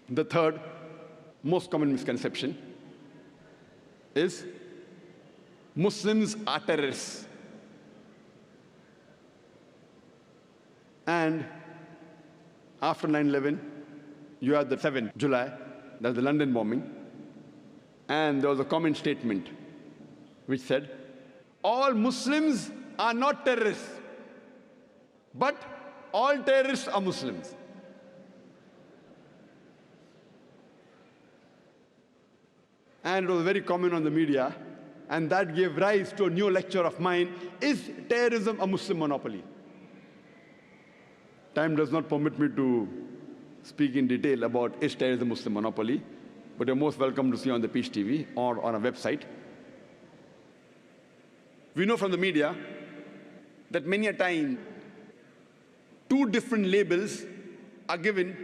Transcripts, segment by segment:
The third most common misconception is Muslims are terrorists. And after 9/11, you had the 7th July, that's the London bombing, and there was a comment statement which said, all Muslims are not terrorists, but all terrorists are Muslims. And it was very common on the media, and that gave rise to a new lecture of mine, is terrorism a Muslim monopoly? Time does not permit me to speak in detail about is terrorism a Muslim monopoly, but you're most welcome to see on the Peace TV or on our website. We know from the media that many a time, two different labels are given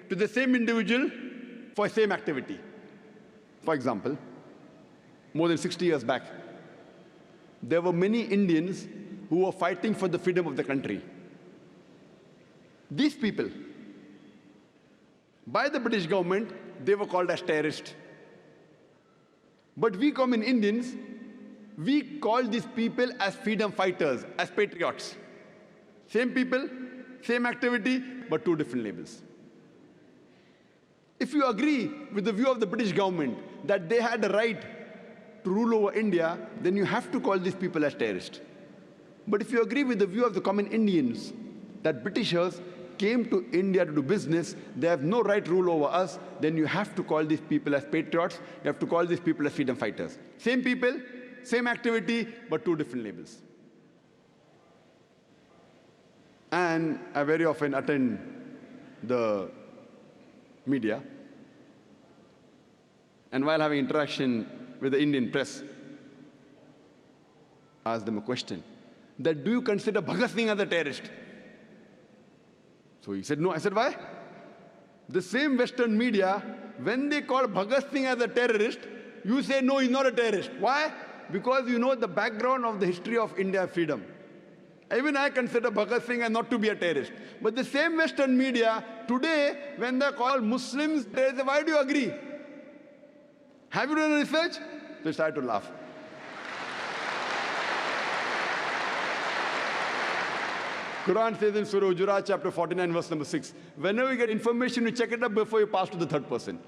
to the same individual for the same activity. For example, more than 60 years back, there were many Indians who were fighting for the freedom of the country. These people, by the British government, they were called as terrorists. But we common Indians, we call these people as freedom fighters, as patriots. Same people, same activity, but two different labels. If you agree with the view of the British government that they had the right to rule over India, then you have to call these people as terrorists. But if you agree with the view of the common Indians that Britishers came to India to do business, they have no right to rule over us, then you have to call these people as patriots, you have to call these people as freedom fighters. Same people, same activity, but two different labels. And I very often attend the media, and while having interaction with the Indian press, I asked them a question, that do you consider Bhagat Singh as a terrorist? So he said, no. I said, why? The same Western media, when they call Bhagat Singh as a terrorist, you say, no, he's not a terrorist. Why? Because you know the background of the history of India's freedom. Even I consider Bhagat Singh as not to be a terrorist. But the same Western media, today, when they call Muslims terrorists, why do you agree? Have you done research? They started to laugh. Quran says in Surah Hujurat, chapter 49, verse number 6, whenever you get information, you check it up before you pass to the third person.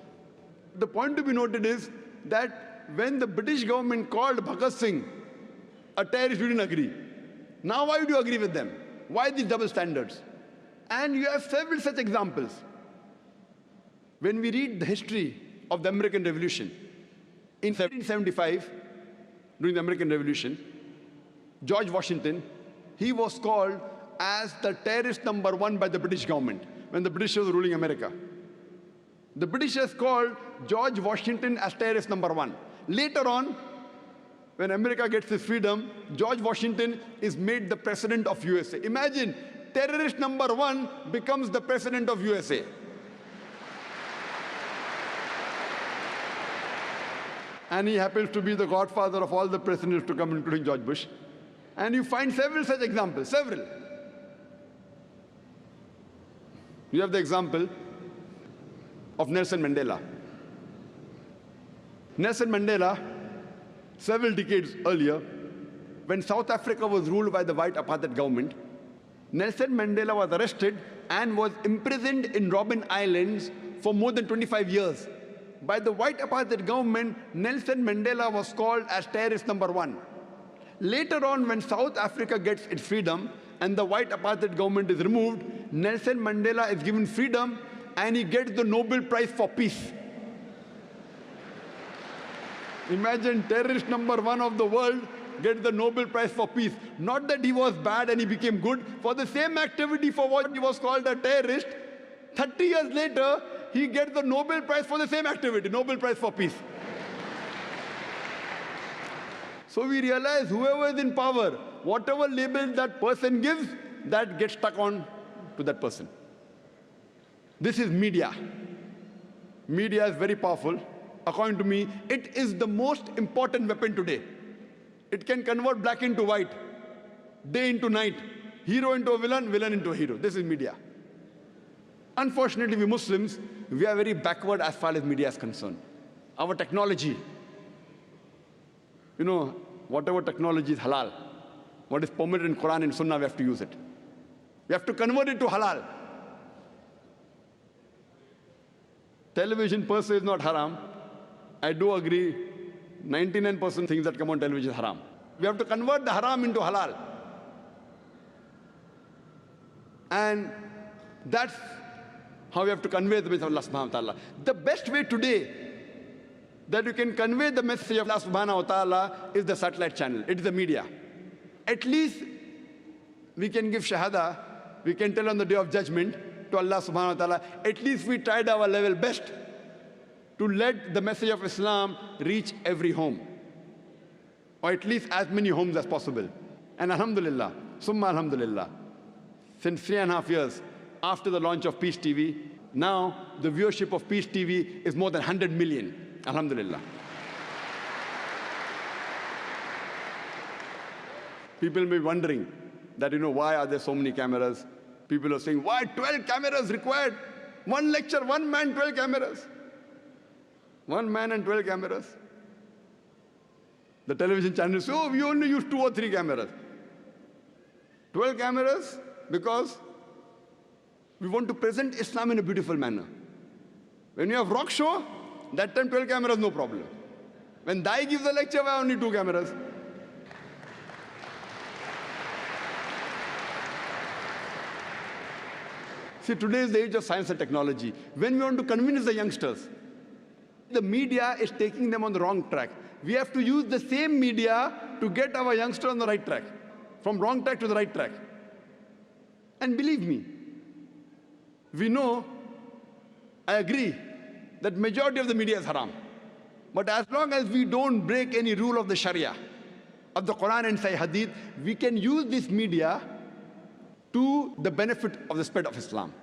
The point to be noted is that when the British government called Bhagat Singh a terrorist, you didn't agree. Now why do you agree with them? Why these double standards? And you have several such examples. When we read the history of the American Revolution, in 1775, during the American Revolution, George Washington, he was called as the terrorist number one by the British government when the British was ruling America. The Britishers called George Washington as terrorist number one. Later on, when America gets its freedom, George Washington is made the president of USA. Imagine, terrorist number one becomes the president of USA. And he happens to be the godfather of all the presidents to come, including George Bush. And you find several such examples, several. You have the example of Nelson Mandela. Nelson Mandela, several decades earlier, when South Africa was ruled by the white apartheid government, Nelson Mandela was arrested and was imprisoned in Robben Islands for more than 25 years. By the white apartheid government, Nelson Mandela was called as terrorist number one. Later on, when South Africa gets its freedom and the white apartheid government is removed, Nelson Mandela is given freedom and he gets the Nobel Prize for Peace. Imagine, terrorist number one of the world gets the Nobel Prize for Peace. Not that he was bad and he became good. For the same activity for what he was called a terrorist, 30 years later, he gets the Nobel Prize for the same activity, Nobel Prize for Peace. So we realize whoever is in power, whatever label that person gives, that gets stuck on to that person. This is media. Media is very powerful. According to me, it is the most important weapon today. It can convert black into white, day into night, hero into a villain, villain into a hero. This is media. Unfortunately, we Muslims, we are very backward as far as media is concerned. Our technology, whatever technology is halal, what is permitted in Quran and Sunnah, we have to use it. We have to convert it to halal. Television per se is not haram. I do agree, 99% things that come on television is haram. We have to convert the haram into halal. And that's how we have to convey the message of Allah subhanahu wa ta'ala. The best way today that you can convey the message of Allah subhanahu wa ta'ala is the satellite channel. It is the media. At least we can give shahada, we can tell on the day of judgment to Allah subhanahu wa ta'ala, at least we tried our level best to let the message of Islam reach every home, or at least as many homes as possible. And alhamdulillah, summa alhamdulillah, since 3.5 years after the launch of Peace TV, now the viewership of Peace TV is more than 100 million. Alhamdulillah. People may be wondering that, why are there so many cameras? People are saying, why 12 cameras required? One lecture, one man, 12 cameras. One man and 12 cameras. The television channels say, oh, we only use 2 or 3 cameras. 12 cameras because we want to present Islam in a beautiful manner. When you have rock show, that time 12 cameras, no problem. When Dai gives a lecture, why only 2 cameras? See, today is the age of science and technology. When we want to convince the youngsters, the media is taking them on the wrong track. We have to use the same media to get our youngster on the right track, from wrong track to the right track. And believe me, we know, I agree, that majority of the media is haram. But as long as we don't break any rule of the Sharia, of the Quran and Sahih Hadith, we can use this media to the benefit of the spread of Islam.